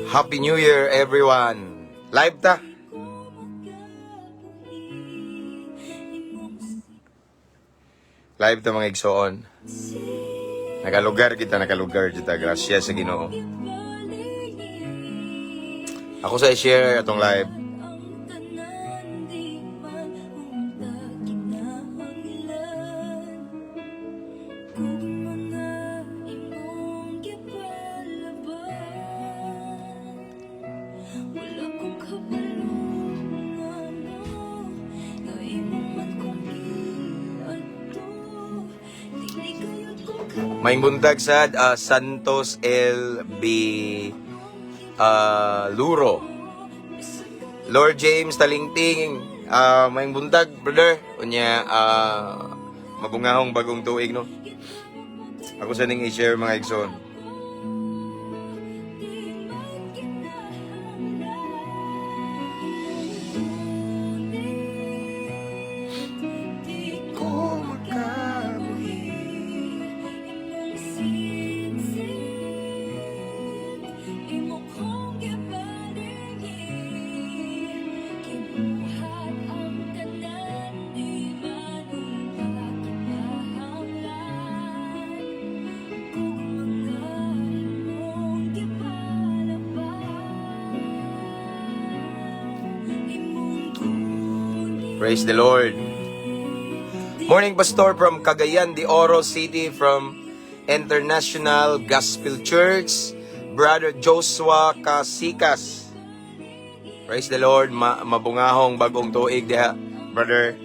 Happy New Year, everyone. Live ta. Live ta mga igsoon. Nakalugar kita. Grasya sa Ginoo. Ako sa i-share atong live. Maing buntag sad Santos LB Luro. Lord James Talingting, maing buntag brother. Unya mabungahong bagong tuig no. Ako sa ning i-share mga igsoon. Praise the Lord. Morning, Pastor from Cagayan de Oro City from International Gospel Church, Brother Joshua Casikas. Praise the Lord. Mabungahong bagong tuig diha, brother.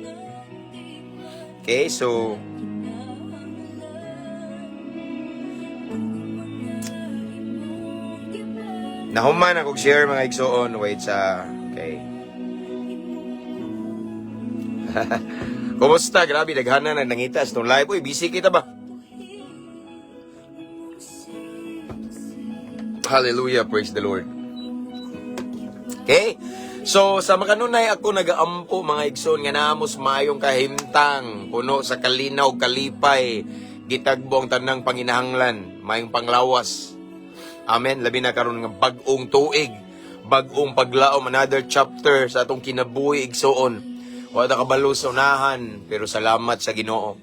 Okay, so nahuman akong share mga igsoon. Wait sa okay. Kumusta? Grabe, daghana na nangitas itong live. Uy, busy kita ba? Hallelujah, praise the Lord. Okay? So, sa makanunay ako nagaampo mga igsoon nga naamos maayong kahimtang, puno sa kalinaw, kalipay, gitagbo ang tanang panginahanglan, mayong panglawas. Amen. Labi na karon nga bag-ong tuig, bag-ong paglaom, another chapter sa atong kinabuhi igsoon. Wala kabalo sa unahan, pero salamat sa Ginoo.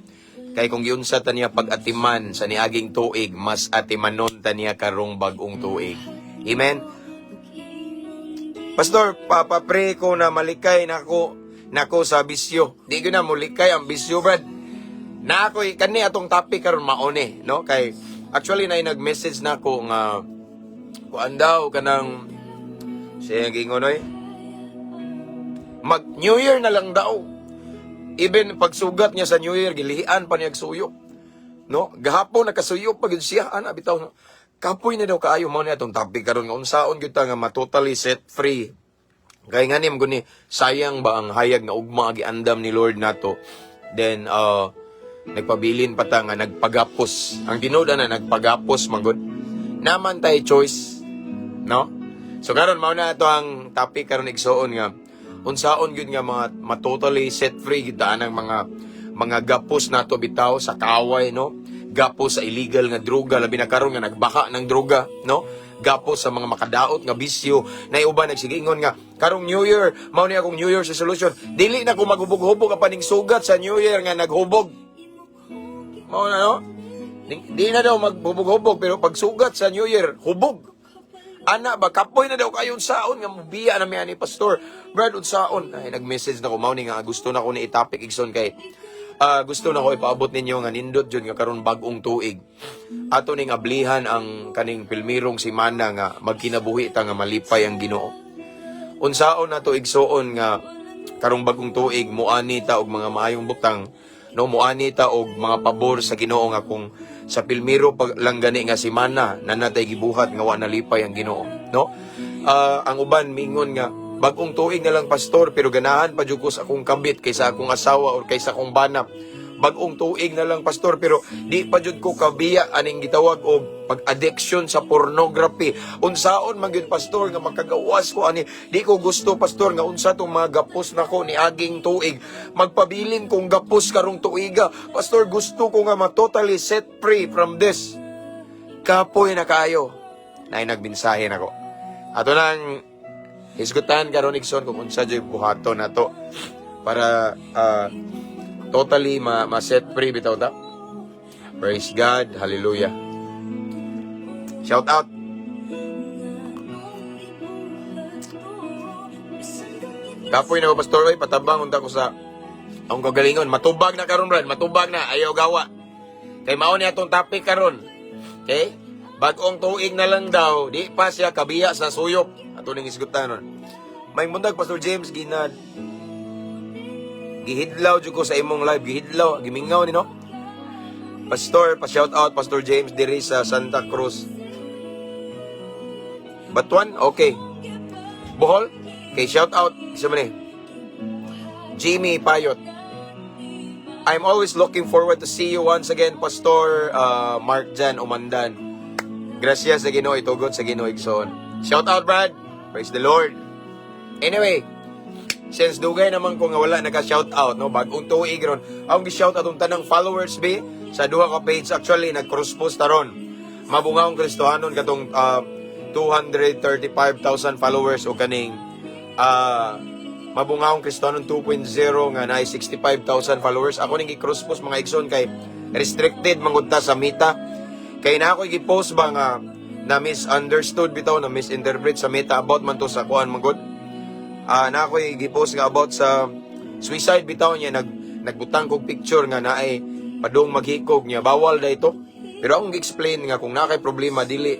Kay kung giunsa ta niya pag-atiman sa niaging tuig, mas atimanon ta niya karong bag-ong tuig. Amen. Pastor, papapre ko na malikay nako sa bisyo. Di ko na mulikay ang bisyo, brad. Na ako kani atong topic karon maone, no? Kay actually na nag-message na ako nga kuan daw kanang siya gingonoy. Mag-New Year na lang daw. Even pagsugat niya sa New Year, gilihian pa niya suyop. No? Gahapon nakasuyop pag siya, bitaw no. Kapoy na daw kaayo mo niya itong topic karon nga unsaon gyud ta nga totally set free. Kay nga nim guni sayang ba ang hayag na ugma giandam ni Lord nato. Then nagpabilin pa ta nga nagpagapos. Ang tinuod na nagpagapos magud. Naman tay choice, no? So karon mao na ato ang topic karon igsoon nga unsaon gyud nga mga totally set free gyud ang mga gapos nato bitaw sa kaway, no? Gapos sa illegal nga droga, labi na karon nga nagbaka ng droga, no? Gapos sa mga makadaot nga bisyo. Na uban nagsigingon nga karong New Year, mao ni akong New Year resolution. Dili na ko maghubog-hubog ang paning sugat sa New Year nga naghubog. Mao na no? Di na daw maghubog-hubog pero pag sugat sa New Year, hubog. Ana ba kapoy na daw kayo unsaon nga mubiya na mi ani pastor. Brad unsaon ay nag-message na ko mao ni nga gusto na ko ni i-topic igsoon kay gusto na ko ipaabot ninyo nga nindot jud nga karon bag-ong tuig. Ato ning ablihan ang kaning pilmirong simana nga magkinabuhi ta nga malipay ang Ginoo. Unsaon nato igsoon nga karong bag-ong tuig muani ta og mga maayong butang, no, muani ta og mga pabor sa Ginoo nga kung sa pilmiro pag lang gani nga simana nanatay gibuhat nga wa nalipay ang Ginoo, no? Ang uban mingon nga bag-ong tuig na lang pastor pero ganahan pa jud ko sa akong kabit kaysa akong asawa or kaysa akong bana. Bag-ong tuig na lang pastor pero di pa jud ko kabiya aning gitawag og pag-addiction sa pornography. Unsaon man gyud pastor nga makagawas ko ani? Di ko gusto pastor nga unsa tong mga gapos nako ni aging tuig. Magpabilin kong gapos karong tuiga. Pastor, gusto ko nga ma-totally set free from this. Kapoy na kayo. Nay nagmensahe nako. Ato nang hisgutan karon igsoon kung unsa joy buhaton nato para totally ma-set free bitaw ta. Praise God. Hallelujah. Shout out. Kapoy na pastor oy patabang unta ko sa ang kagalingon. Matubag na karon brad, matubag na ayaw gawa. Kay mao ni atong topic karon. Okay? Bag-ong tuig na lang daw, di pa siya kabiya sa suyop. Ato ning isgutan. May mundag Pastor James gihidlaw jud ko sa imong live, gihidlaw, gimingaw ni no. Pastor, pa-shout out Pastor James diri sa Santa Cruz. Batuan? Okay. Bohol? Okay, shout out sa man Jimmy Payot. I'm always looking forward to see you once again, Pastor Mark Jan Umandan. Gracias sa Ginoo, itugot sa Ginoo igsoon. Shout out, Brad. Praise the Lord. Anyway, since dugay naman ko nga wala naka-shout out, no, bagong tuig ron. Ang gi-shout out ang tanang followers be sa duha ka page actually nag-cross post taron. Mabungahong Kristohanon katong 235,000 followers o kaning Mabungahong Kristohanon 2.0 nga naay 65,000 followers. Ako ning i-cross post mga igsoon kay restricted manggod ta sa Meta. Kay na ako i-post ba nga na misunderstood bitaw, na misinterpret sa Meta about man to sa kuan manggod. Na ako i-post nga about sa suicide bitaw niya, nagbutang kog picture nga naay padung maghikog niya, bawal da ito. Pero akong gi-explain nga kung na kay problema dili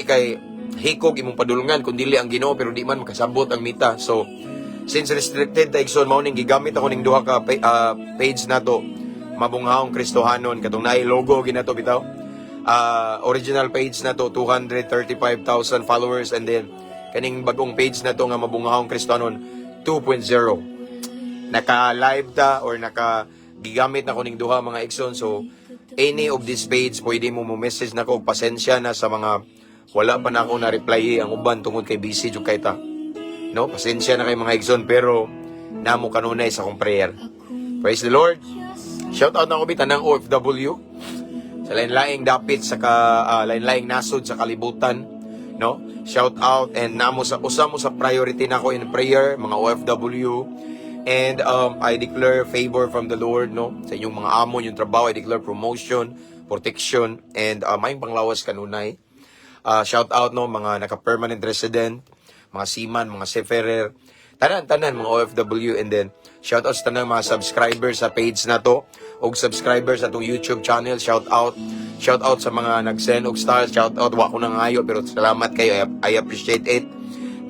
kay hikog imong padulungan kung dili ang Ginoo, pero di man makasabot ang Meta. So since restricted ta igsoon mao ning gigamit ako ning duha ka page nato, Mabungahong Kristohanon katong naay logo ginato bitaw. Original page na to 235,000 followers, and then kaning bagong page na to nga Mabungahong Kristohanon 2.0. Naka-live ta or gigamit na ko ning duha mga igsoon. So any of this page pwede mo message na ko, pasensya na sa mga wala pa na ako na-reply ang uban tungod kay busy jud kay ta. No, pasensya na kay mga igsoon, pero namo kanunay sa akong prayer. Praise the Lord. Shout out na ko bitan ng OFW sa lain-laing dapit sa lain-laing nasod sa kalibutan, no? Shout out, and namo sa usa mo sa priority nako in prayer mga OFW. And I declare favor from the Lord, no? Sa inyong mga amon, yung trabaho, I declare promotion, protection, and may panglawas kanunay. Shout out, no, mga naka-permanent resident, mga seaman, mga seafarer, tanan mga OFW. And then shout out sa tanang mga subscribers sa page na to, og subscribers sa itong YouTube channel. Shout out sa mga nag-send og stars. Shout out, wa ko nang ayo, pero salamat kayo, I appreciate it.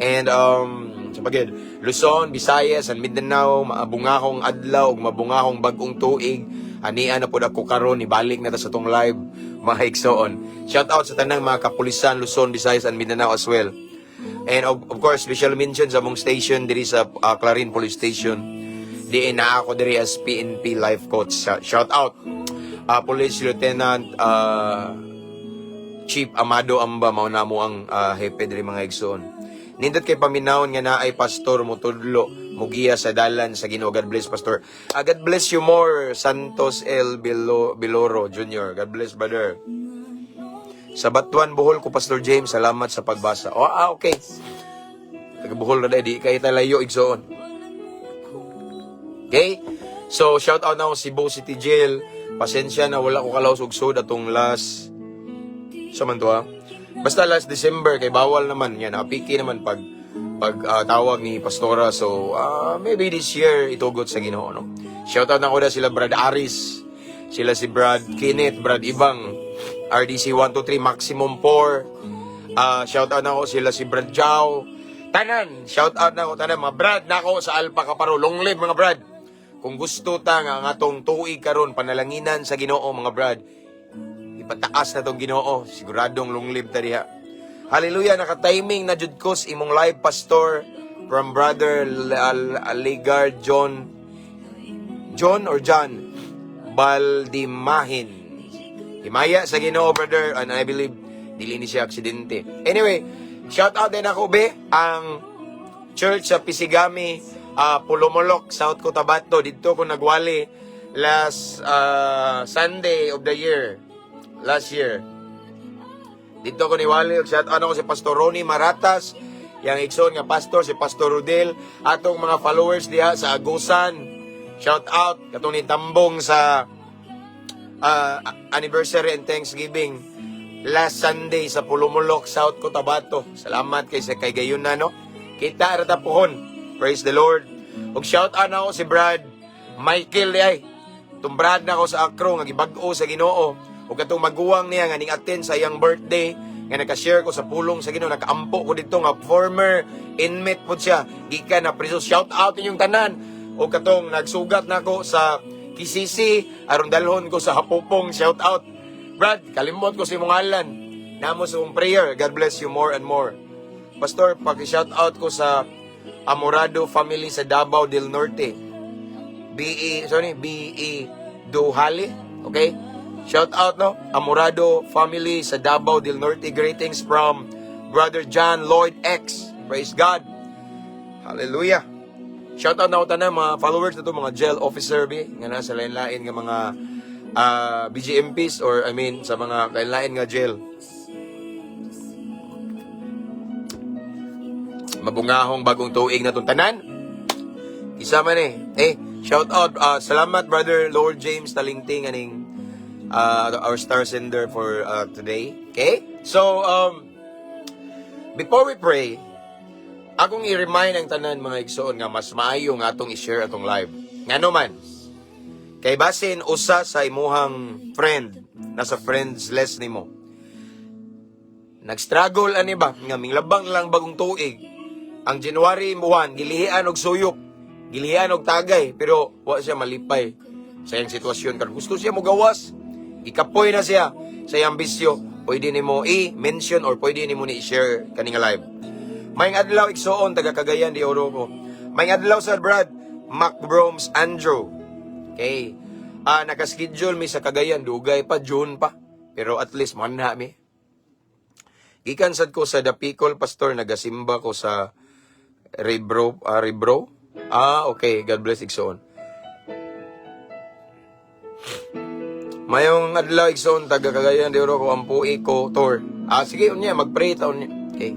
And sa pagid Luzon, Visayas, and Mindanao, maabungahong adlaw ug mabungahong bag-ong tuig. Ania na pud ako karon, ibalik na ta sa tong live mga igsoon. Shout out sa tanang mga kapulisan Luzon, Visayas, and Mindanao as well. And of course, special mention sa mong station diri sa Clarin Police Station. Di na ako diri as PNP life coach. Shout out Police Lieutenant Chief Amado Amba, mao na mo ang hepe diri mga igsoon. Nindot kay paminawon nga naay pastor mo tudlo mugiya sa dalan sa Ginoo. God bless, Pastor. God bless you more, Santos L. Biloro Jr. God bless, brother. Sa Batuan, Bohol ko, Pastor James, salamat sa pagbasa. Okay. Taga Bohol na di kay talayo igsoon. Okay? So, shout out na ako Cebu City Jail. Pasensya na wala ko kalaos og sud atong last basta last December, kay bawal naman yan, apiki naman pag tawag ni Pastora. So maybe this year itugot sa Ginoo, no? Shout out na ko na sila Brad Aris, sila si Brad Kenneth, Brad Ibang, RDC 123 Maximum 4. Shout out na ko sila si Brad Jao, tanan. Shout out na ko tanan mga Brad nako sa Alpha Kaparo. Long live mga Brad. Kung gusto ta nga atong tuig karon panalanginan sa Ginoo mga Brad, ipataas na tong Ginoo, siguradong long live ta diha. Hallelujah. Naka-timing na jud ko imong live, Pastor, from Brother Ligard John Baldimahin. Himaya sa Ginoo, brother, and I believe dili ni siya aksidente. Anyway, shout out din ako be ang church sa Pisigami, Pulomolok, South Cotabato. Dito ko nagwali last Sunday of the year. Last year. Dito ko niwali, shout out ko si Pastor Ronnie Maratas, yang igsoon nga pastor, si Pastor Rudel, atong mga followers diha sa Agusan. Shout out, katong ni Tambong sa anniversary and Thanksgiving last Sunday sa Pulumulok, South Cotabato. Salamat kay gayon na, no? Kita rata pohon. Praise the Lord. Ug shout out na ako si Brad Michael di ay. Tumbrad na ako sa Akro nga gibag-o sa Ginoo. Ug katong maguwang niya nga ning attend sa iyang birthday nga naka-share ko sa pulong sa Ginoo, nakaampo ko dito nga former inmate po siya. Gikan na priso. Shout out ninyong tanan. Ug katong nagsugat na ako sa Kisisi, aron dalhon ko sa Hapupong. Shout out. Brad, kalimot ko sa imong ngalan. Namo sa imong prayer. God bless you more and more. Pastor, paki-shout out ko sa Amorado family sa Davao del Norte. B.E. Duhali. Okay? Shout out, no? Amorado family sa Davao del Norte. Greetings from Brother John Lloyd X. Praise God. Hallelujah. Shout out na ko tanan mga followers na to, mga jail officer nga nasa lain-lain nga mga BGMPs or I mean sa mga lain-lain nga jail. Mabungahong bagong tuig na tong tanan. Isa man shout out, salamat Brother Lord James Talingting aning our star sender for today. Okay? So, before we pray, akong i-remind ang tanan mga igsoon nga mas maayo nga atong i-share atong live. Ngano man, kay basin usa sa imuhang friend, nasa friends list nimo. Nag-struggle ani ba nga minglabang lang bagong tuig. Ang January 1, gilihian og suyop, gilihian og tagay, pero wa siya malipay sa iyang sitwasyon karon. Gusto siya mo gawas, ikapoy na siya sa iyang bisyo. Pwede nimo i-mention or pwede nimo ni i-share kaning live. Mayng adlaw igsoon taga Cagayan di Oroco. Mayng adlaw sa Brad Macbroms Andrew. Okay. Naka-schedule mi sa Cagayan, dugay pa June pa. Pero at least manha mi. Gikan sad ko sa Dapicol pastor, nagasimba ko sa Ribro. Okay, God bless igsoon. Mayong adlaw igsoon taga Cagayan di Oroco ang puik ko tour. Sige unya mag-pray taon niya. Okay.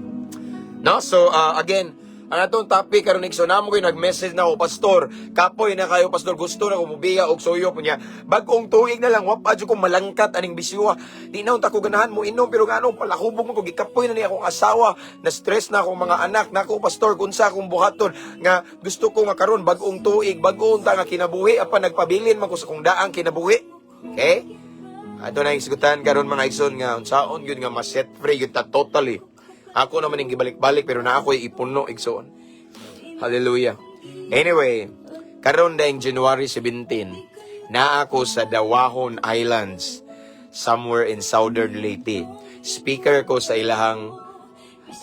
No, so again, ang atong topic karon igsoon namo koy nag-message na ako pastor. Kapoy na kayo pastor, gusto na ko mubiya og suyop niya. Bag-ong tuig na lang wa pa jud ko malangkat aning bisyo. Di na unta ko ganahan mo inom pero ngano palahubog mo ko gikapoy na ni akong asawa, na stress na akong mga anak nako pastor kunsa akong buhaton nga gusto ko nga karon bag-ong tuig, bag-ong ta nga kinabuhi apan nagpabilin man ko sa kong daang kinabuhi. Okay? Ato na isgutan karon mga igsoon nga unsaon gyud nga ma-set free gyud ta totally. Ako naman yung gibalik-balik pero na ako'y ipuno igsoon. Hallelujah. Anyway, karon dayong January 17, na ako sa Dawahon Islands, somewhere in Southern Leyte. Speaker ko sa ilahang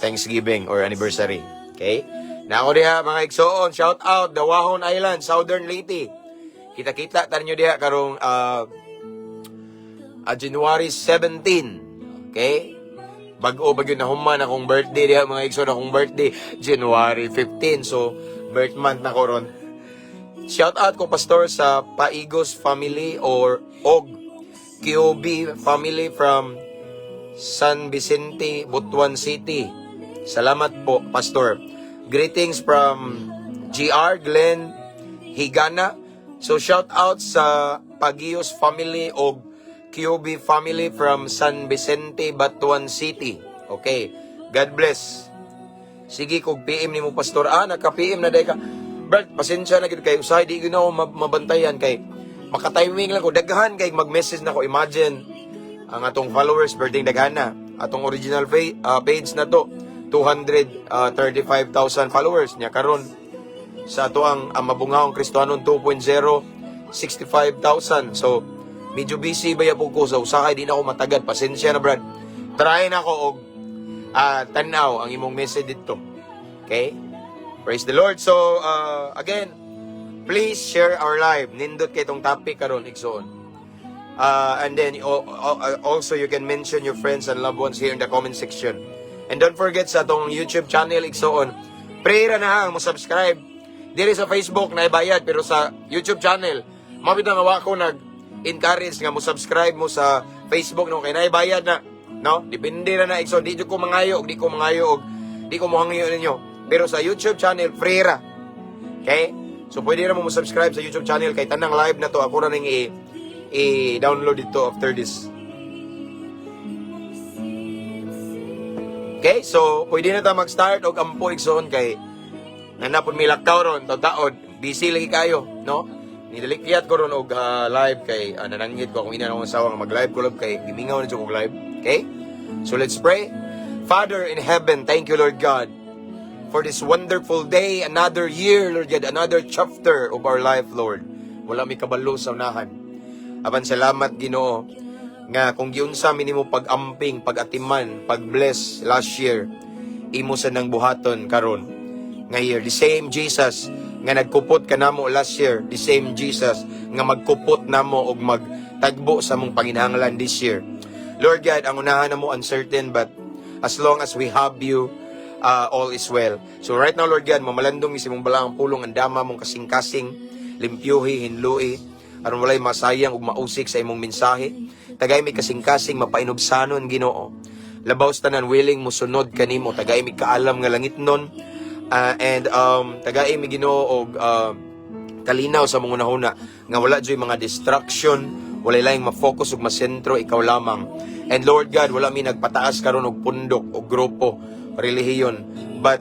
Thanksgiving or anniversary. Okay? Na ako diha mga igsoon, shout out Dawahon Islands, Southern Leyte. Kita-kita tanyo diha karong January 17. Okay? Bago na human akong birthday diha mga igsoon, akong birthday January 15. So birth month na ko ron. Shout out ko pastor sa Paigos family or Og QB family from San Vicente, Butuan City. Salamat po pastor. Greetings from GR Glenn Higana. So shout out sa Pagios family og QB family from San Vicente, Butuan City. Okay. God bless. Sige, kung PM ni mo, pastor. Naka-PM na day ka. Brad, pasensya na kayo. Usahay, di ko na ako mabantayan. Kay makatiming lang ko. Daghan kay mag-message na ko. Imagine, ang atong followers, birthday daghan na. Atong original page na to, 235,000 followers niya. Karon sa ato ang mabungahong Kristohanon 2.0, 65,000. So, medyo busy ba po ko sa usahay, di na ako matagad. Pasensya na, Brad. Try na ako og tanaw ang imong message dito. Okay? Praise the Lord. So, again, please share our live. Nindot kay itong topic karon igsoon. And then, also you can mention your friends and loved ones here in the comment section. And don't forget sa itong YouTube channel igsoon, pray ra na mo subscribe. Diri sa Facebook na ibayad, pero sa YouTube channel, mabitang nga ako encourage nga mo subscribe mo sa Facebook no kay naibayad na. No? Depende na igsoon. Di ko mangayo, di ko mohangiyo ninyo. Pero sa YouTube channel, free ra. Okay? So, pwede na mo subscribe sa YouTube channel. Kay tanang live na to, ako na nang i-download dito after this. Okay? So, pwede na ta mag-start og ampo igsoon kay nanapon may lakaw ron, taon. Busy lagi kayo, no? Nidalikyat ko ron og live kay nananggit ko kung ina akong asawa nga mag-live ko love kay gimingaw na siya kong live. Okay? So, let's pray. Father in heaven, thank you, Lord God, for this wonderful day, another year, Lord God, another chapter of our life, Lord. Wala may kabalo sa unahan. Aban salamat, Ginoo, nga kung giunsa minimo pag-amping, pag-atiman, pag-bless last year, imo sa nang buhaton karon nga year. The same Jesus nga nagkupot ka namo last year, the same Jesus nga magkupot namo og magtagbo sa mong panginahanglan this year. Lord God, ang unahan namo uncertain, but as long as we have you, all is well. So right now, Lord God, mamalandong si mong balang pulong ang dama mong kasing-kasing, limpyuhi, hinlui, aron walay masayang ug mausik sa imong mensahe. Tagay mi kasing-kasing mapainubsanon, Ginoo. Labaw tanan willing musunod kanimo, tagay mi kaalam nga langit nun. And tagay mi Ginoo og kalinaw sa mga unahuna nga wala joy mga distraction, wala laing ma-focus ug masentro ikaw lamang. And Lord God, wala mi nagpataas karon og pundok og grupo, relihiyon, but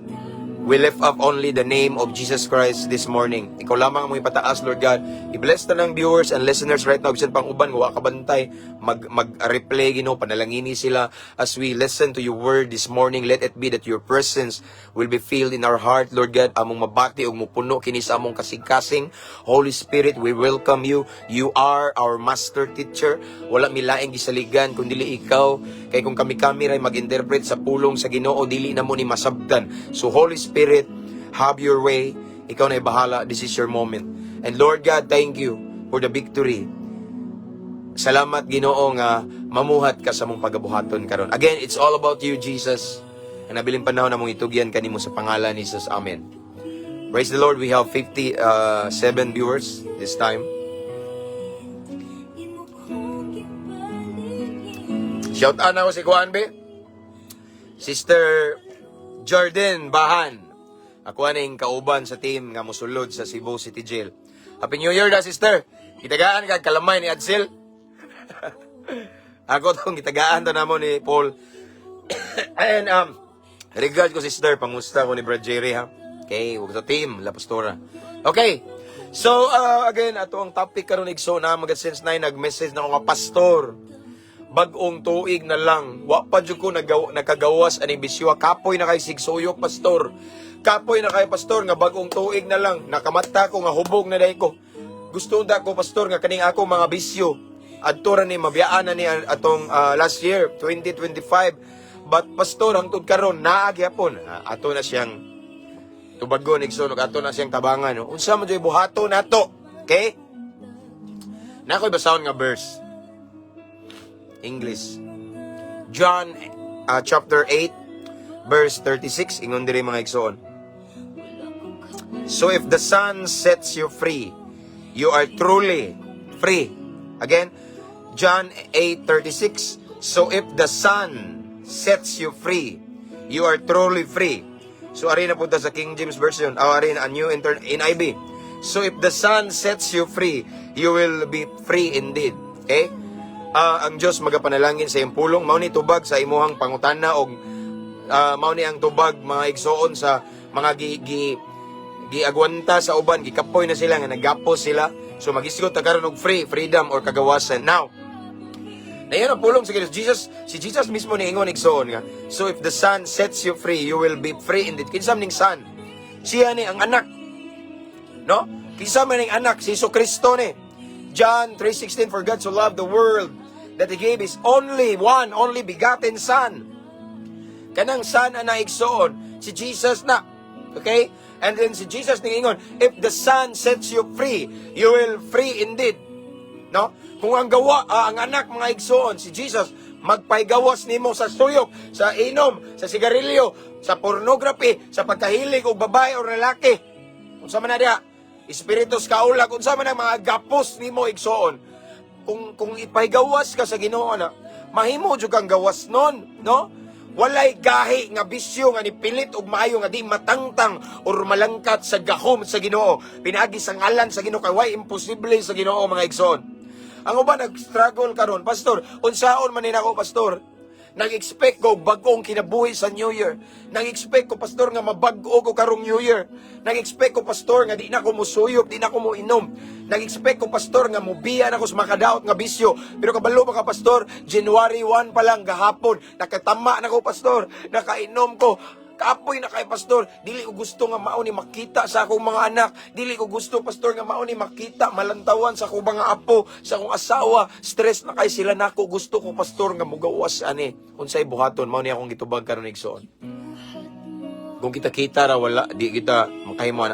we lift up only the name of Jesus Christ this morning. Ikaw lamang ang mga ipataas, Lord God. I-bless na ng viewers and listeners right now. Bisan pang uban, gawa kabantay, mag-replay, Ginoo, panalangini sila as we listen to your word this morning. Let it be that your presence will be filled in our heart, Lord God. Among mabati o mupuno, kini sa among kasing-kasing. Holy Spirit, we welcome you. You are our master teacher. Wala milaing gisaligan, kundili ikaw. Kaya kung kami-kami ray mag-interpret sa pulong sa Ginoo, dili na mo ni masabdan. So Holy Spirit, have your way. Ikaw na bahala. This is your moment. And Lord God, thank you for the victory. Salamat, Ginoo, nga mamuhat ka sa mong pagabuhaton karon. Again, it's all about you, Jesus. Ang nabiling panahon na mong itugyan kanimo sa pangalan ni Jesus. Amen. Praise the Lord. We have 57 viewers this time. Shout out na ako si Kuan Be. Sister Jordan Bahan. Ako aning kauban sa team nga mosulod sa Cebu City Jail. Happy New Year da, sister. Gitagaan ka kalamay ni Adsel. Ako tong gitagaan to namo ni Paul. And regard ko, sister, pangusta ko ni Brad Jerry, ha. Okay, wag sa team la pastora. Okay. So again, ato ang topic karon igso na magad since 9 nag-message na ako nga pastor. Bagong tuig na lang, wa pa jud ko nakagawas ani bisyo, kapoy na kay sigsuyok, pastor. Kapoy na kay pastor nga bagong tuig na lang, nakamata ko nga hubog na day ko. Gusto nda ko, pastor, nga kaning ako mga bisyo adto ra ni mabiyaan na ni atong last year 2025. But pastor, hangtod karon naa gyapon ato na siyang tubagon igsoon, ato na siyang tabangan, no? Unsa man joy buhato nato, okay? Nakoy basahon nga verse English. John chapter 8 verse 36, ingon diri mga igsoon. So if the Son sets you free, you are truly free. Again, John 8:36. So if the Son sets you free, you are truly free. So ari na punta sa King James version, ari na New NIV. So if the Son sets you free, you will be free indeed. Okay? Ang Diyos magapanalangin sa iyong pulong, mao ni tubag sa imuhang pangutana og mao ni ang tubag mga igsoon sa mga giagwanta sa uban, gikapoy na sila nga nagapos sila. So magisgot ta karon og freedom or kagawasan. Now, nayon ang pulong sa Jesus, si Jesus mismo ni ingon igsoon nga, so if the Son sets you free, you will be free indeed. Kinsa man ning Son? Siya ni ang anak. No? Kinsa man ning anak? Si Jesucristo ni. John 3:16, for God so loved the world that He gave His only begotten Son. Kanang Son ana igsoon, si Jesus na. Okay? And then si Jesus ningingon, if the Son sets you free, you will free indeed. No? Kung ang ang anak mga igsoon, si Jesus, magpaygawas nimo sa suyok, sa inom, sa sigarilyo, sa pornography, sa pagkahilig o babae o lalaki. Kung sa man na diha, espiritus kaula, kung sa man ang mga gapos nimo igsoon, kung ipaygawas ka sa Ginoo na, mahimo jud kang gawas nun, no? Walay gahi nga bisyo nga nipilit og maayo nga di matangtang or malangkat sa gahom sa Ginoo. Pinaagi sa ngalan sa Ginoo kay way imposible sa Ginoo, mga igsoon. Ang uban nag-struggle karon, pastor, unsaon man nako, pastor? Nag-expect ko bagong kinabuhi sa New Year. Nag-expect ko, pastor, nga mabag-o ko karong New Year. Nag-expect ko, pastor, nga di na ko musuyop, di na ko muinom. Nag-expect ko, pastor, nga mubiyan ako sa makadaot nga bisyo. Pero kabalo pa ka, pastor, January 1 pa lang gahapon. Nakatama na ko, pastor. Nakainom ko. Kaapoy na kay, pastor. Dili ko gusto nga mao ni makita sa akong mga anak. Dili ko gusto, pastor, nga mao ni makita malantawan sa akong mga apo, sa akong asawa. Stress na kay sila nako. Gusto ko, pastor, nga mugawas ani. Unsay buhaton mao ni akong gitubag karon igsoon. Kung kita-kita ra wala di kita makahimo na.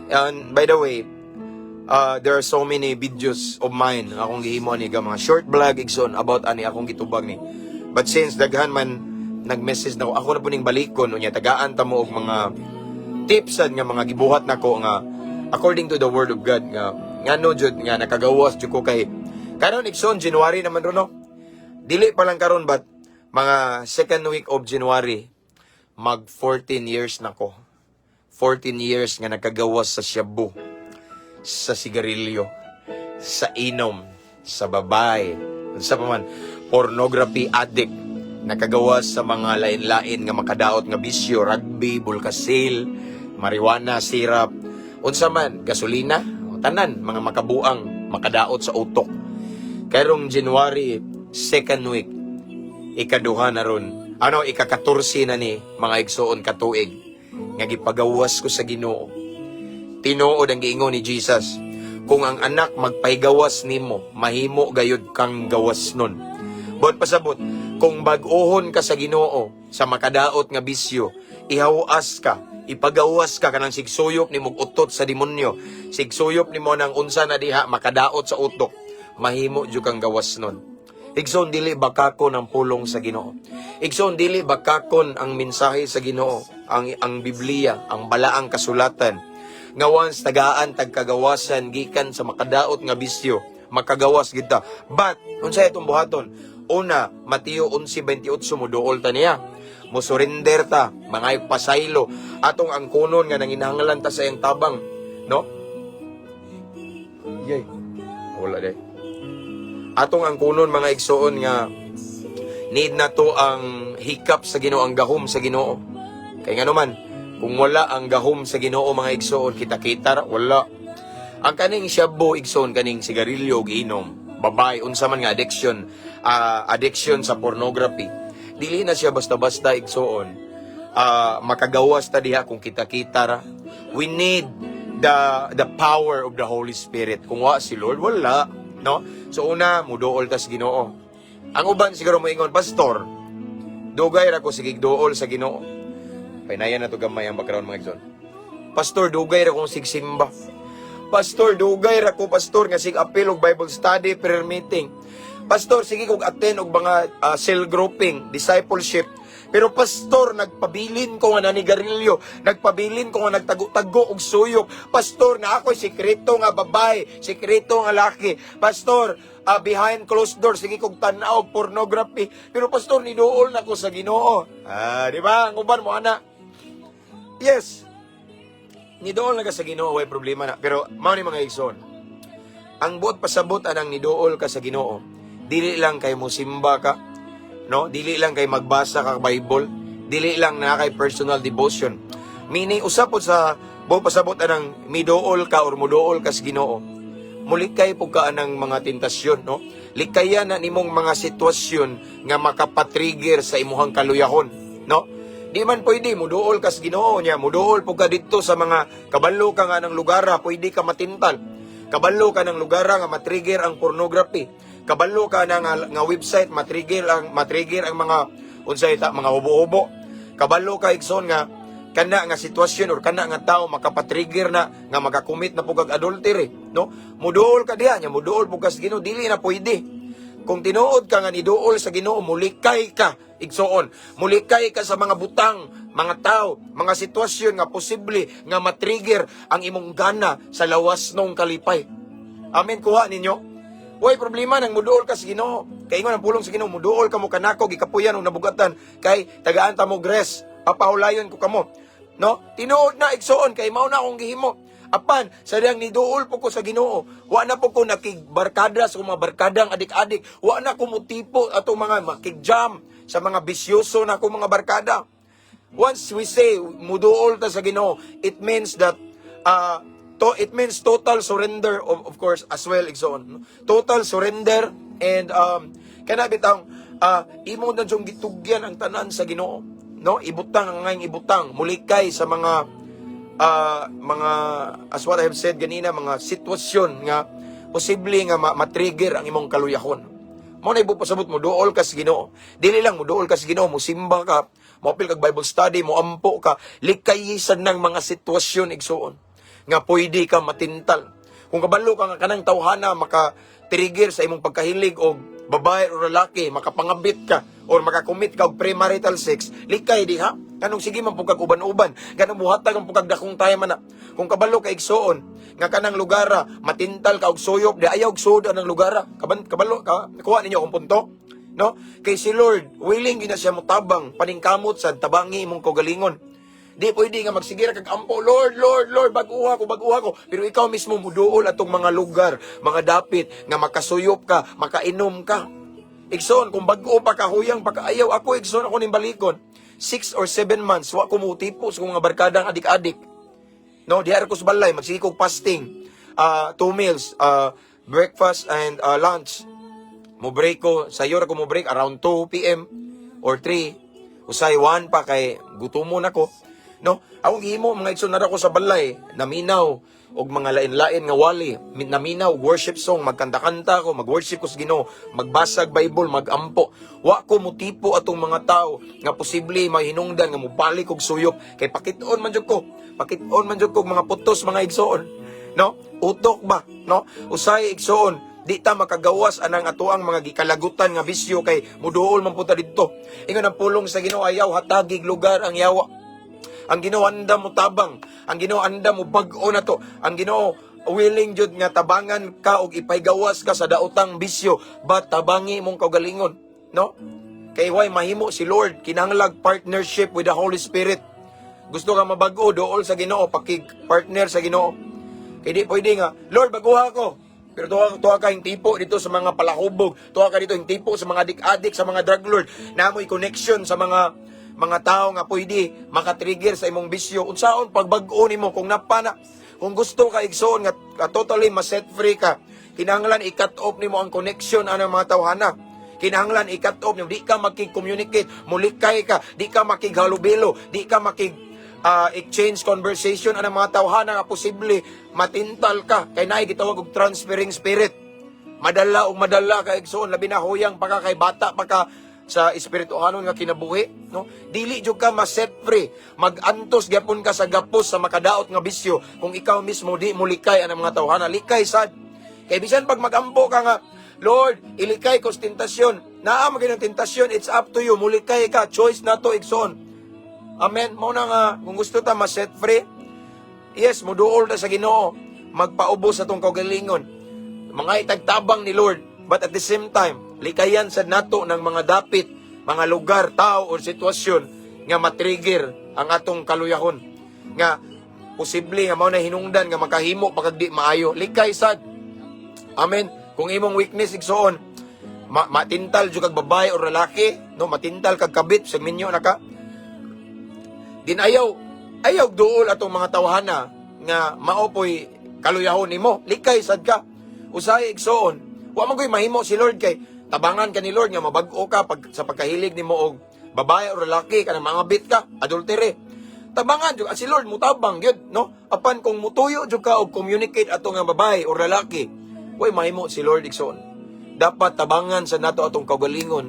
And by the way, there are so many videos of mine akong gihimo ni ga mga short vlog igsoon about ani akong gitubag ni. But since daghan man nag-message na ako na po ning balikon unya tagaan ta mo og mga tipsan nga mga gibuhat nako nga according to the word of God nga ngano jud nga nakagawas jud ko kay karon igsoon January naman ro no. Dili pa lang karon but mga second week of January mag 14 years nako. 14 years nga nakagawas sa shabu, sa sigarilyo, sa inom, sa babae, sa paman pornography addict. Nakagawas sa mga lain-lain nga makadaot nga bisyo, rugby, bulkasil, marijuana, sirap, unsa man, gasolina, tanan, mga makabuang, makadaot sa utok. Karong January, second week, ikaduha na ron, ika-14 na ni, mga igsoon katuig, nga gipagawas ko sa Ginoo. Tinuod ang giingon ni Jesus, kung ang anak magpaigawas nimo, mahimo gayud kang gawas nun. Buot pasabot, kung bag-ohon ka sa Ginoo sa makadaot nga bisyo, ihawas ka, ipagawas ka kanang sigsuyop ni mong utot sa demonyo, sigsuyop ni mo ng unsa na diha makadaot sa utok, mahimo jud kang gawas nun. Igsoon dili bakakon ang pulong sa Ginoo. Igsoon dili bakakon ang mensahe sa Ginoo, ang Biblia, ang balaang kasulatan. Nga once tagaan tagkagawasan gikan sa makadaot nga bisyo, makagawas kita. But unsa itong buhaton? Una, Mateo 11:28 muduol ta niya. Musurrender ta, mga pasaylo, atong ang kunon nga nanginahanglan ta sa iyang tabang, no? Yay. Wala day. Atong ang kunon mga igsoon nga need na to ang hikap sa Ginoo, ang gahom sa Ginoo. Kay nga naman, kung wala ang gahom sa Ginoo mga igsoon, kita-kita wala. Ang kaning shabu igsoon, kaning sigarilyo ug inom, babay unsa man nga addiction sa pornography, dili na siya basta-basta igsoon makagawas ta diha kung kita-kita ra. We need the power of the Holy Spirit. Kung wa si Lord, wala, no? So una, muduol ta sa Ginoo. Ang uban siguro moingon, pastor, dugay ra ko sige duol sa Ginoo. Painayan na to gamay ang background mga igsoon. Pastor, dugay ra kong sigsimba. Pastor, dugay ra ko, pastor, nga sig apil og Bible study, prayer meeting. Pastor, sige kog attend og mga cell grouping, discipleship. Pero pastor, nagpabilin ko nga nanigarilyo, nagpabilin ko nga nagtago-tago og suyok. Pastor, na ako'y sikreto nga babae, sikreto nga laki. Pastor, behind closed doors, sige kog tanaw pornography. Pero pastor, niduol na ko sa Ginoo. Di ba? Ang uban mo ana. Yes. Nidool na ka sa Ginoo, way problema na. Pero mao ni mga igsoon, ang buot pasabot anang nidool ka sa Ginoo, dili lang kay musimba ka, no? Dili lang kay magbasa ka Bible, dili lang na kay personal devotion. Meaning usapod sa buot pasabot anang midool ka or mudool ka sa Ginoo, mulikay pug ka anang mga tentasyon, no? Likaya na nimong mga sitwasyon nga makapatrigger sa imuhang kaluyahon, no? Di man pwede, muduol ka sa Ginoo niya, muduol po ka dito sa mga kabalo ka nga ng lugara, pwede ka matintal. Kabalo ka ng lugara nga matrigger ang pornography. Kabalo ka na nga website, matrigger ang mga unsay ta, mga hubo-hubo. Kabalo ka igsoon nga kana nga sitwasyon or kana nga tao makapatrigger na nga makakumit na pug adultery, no? Muduol ka diha nya, muduol po ka sa Ginoo, dili na pwede. Kung tinuod ka nga niduol sa Ginoo, mulikay ka igsoon. Mulikay ka sa mga butang, mga tao, mga sitwasyon nga posible nga matrigger ang imong gana sa lawas nung kalipay. Amen, kuha ninyo. Way problema nang muduol ka sa Ginoo. Kay ingon ang pulong sa Ginoo, muduol ka mo kanako gikapuyan og nabugatan kay tagaan ta mo grace. Papahulayon ko kamo. No? Tinuod na igsoon kay mao na akong gihimo. Apan sa diyang niduol po ko sa Ginoo, wa na po ko nakigbarkada sa mga barkadang adik-adik. Wa na ko mutipo atong mga makigjam sa mga bisyoso na akong mga barkada. Once we say muduol ta sa Ginoo, it means that it means total surrender of course as well igsoon. Total surrender and kana bitang imo na jung gitugyan ang tanan sa Ginoo, no? Ibutang ang ngayong ibutang, mulikay sa mga as what I have said ganina, mga sitwasyon nga posible nga matrigger ang imong kaluyahon. Mo na ibupasabot mo duol ka sa Ginoo. Dili lang mo duol ka sa Ginoo, mo simba ka, mo apil kag Bible study, mo ampo ka, likayisan ng mga sitwasyon igsoon nga pwede ka matintal. Kung kabalo ka nga kanang tawhana maka-trigger sa imong pagkahilig og babae o lalaki, makapangabit ka or makakommit ka og premarital sex, likay diha. Kanong sige man pugkag uban-uban, kanang buhatag ang pugkag dakong tayo man na. Kung kabalo ka igsoon nga kanang lugara matintal ka og suyop, di ayaw og sud anang lugara. Kabalo ka, kuha ninyo akong punto. No? Kay si Lord, willing gina siya mutabang paningkamot sa tabangi imong kaugalingon. Di pwede nga magsigira kag ampo, Lord, baguha ko. Pero ikaw mismo muduol atong mga lugar, mga dapit, nga makasuyop ka, makainom ka. Igsoon, kung bago pa kahuyang pakaayaw, ako igsoon ako ning balikon. 6 or 7 months, wa ko mutipo sa mga barkadang adik-adik. No, di ko sa balay, magsikog fasting. 2 meals, breakfast and lunch. Mo break ko, sayo ra ko mo break around 2 p.m. or 3. Usay 1 pa kay gutomon ako. No, akong gihimo mga igsoon na ko sa balay, naminaw og mga lain-lain nga wali, naminaw worship song, magkanta-kanta ko, mag-worship ko sa Ginoo, magbasag Bible, magampo. Wa ko motipo atong mga tao nga posible mahinungdan nga mobalik og suyop kay pakit-on man jud ko mga putos mga igsoon. No? Utok ba, no? Usay igsoon, di ta makagawas anang atuang mga gikalagutan nga bisyo kay muduol man punta didto. Ingon ang pulong sa Ginoo, ayaw hatagig lugar ang yawa. Ang Ginoo anda mo tabang, ang Ginoo anda mo bag-o na to. Ang Ginoo willing jud nga tabangan ka og ipaygawas ka sa daotang bisyo, but tabangi mong kaugalingon, no? Kay way mahimo si Lord, kinahanglag partnership with the Holy Spirit. Gusto ka mabag-o dool sa Ginoo, pakig partner sa Ginoo. Kay di pwede nga, Lord, baguha ko. Pero tuwa ka yung tipo dito sa mga palahubog, tuwa ka dito yung tipo sa mga adik-adik, sa mga drug lord, namoy connection sa mga tao nga pwede makatrigger sa imong bisyo. Unsaon pagbag-o nimo kung napana, kung gusto ka igsoon nga totally ma-set free ka, kinahanglan i-cut off nimo ang connection ana mga tawhana. Kinahanglan i-cut off nimo, di ka makig-communicate, mulikay ka, di ka makighalubilo, di ka exchange conversation ana mga tawhana nga posible matintal ka kay naay gitawag og transferring spirit. Madala ka igsoon, labi na huyang pa ka kay bata pa ka sa espirituhanon nga kinabuhi, no? Dili jud ka ma-set free, mag-antos gyapon ka sa gapos sa makadaot nga bisyo kung ikaw mismo di mo likay ang mga tawhana. Likay sad. Kay bisan pag magampo ka nga, Lord, ilikay ko sa tentasyon. Naa maging tentasyon, it's up to you. Mulikay ka, choice na to igsoon. Amen. Mao na nga kung gusto ta ma-set free, yes, muduol ta sa Ginoo, magpaubos sa tong kaugalingon. Mga itagtabang ni Lord, but at the same time, likayan sa nato ng mga dapit, mga lugar, tao o sitwasyon nga matrigger ang atong kaluyahon. Nga posible nga mao na hinungdan nga makahimo pagka di maayo. Likay sad. Amen. Kung imong weakness igsoon, matintal jud kag babae o lalaki, no, matintal kag kabit sa minyo na ka. Din ayaw duol atong mga tawhana nga maopoy kaluyahon nimo. Likay sad ka. Usay igsoon, wa man koy mahimo si Lord kay tabangan ka ni Lord nga mabag-o ka sa pagkahilig nimo og babae o lalaki kana mga bit ka, adultery. Tabangan jud si Lord mutabang gyud, no? Apan kung mutuyo jud ka og communicate ato nga babae o lalaki, way mahimo si Lord igsoon. Dapat tabangan sa nato atong kaugalingon